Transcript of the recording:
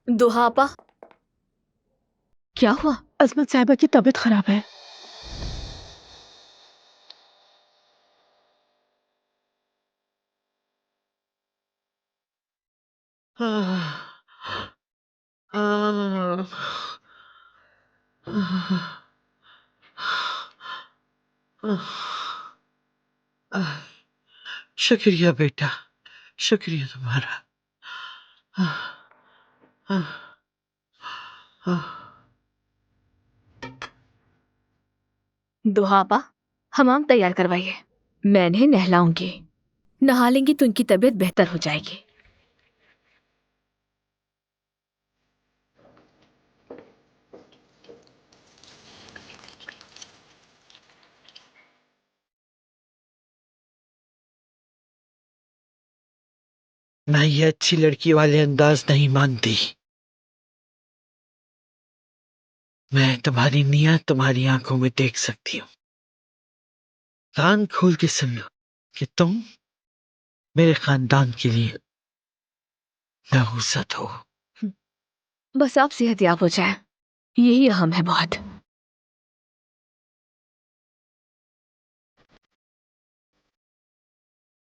दुहापा, क्या हुआ? अजमत साहिबा की तबीयत खराब है। शुक्रिया बेटा, शुक्रिया तुम्हारा। दुहापा, हमाम तैयार करवाइए। मैं इन्हें नहलाऊंगी। नहा लेंगी तो इनकी तबीयत बेहतर हो जाएगी। मैं ये अच्छी लड़की वाले अंदाज नहीं मानती। मैं तुम्हारी नियत तुम्हारी आंखों में देख सकती हूँ। कान खोल के सुन लो कि तुम मेरे खानदान के लिए नहुसत हो। बस आप सेहतयाब हो जाए, यही अहम है बहुत।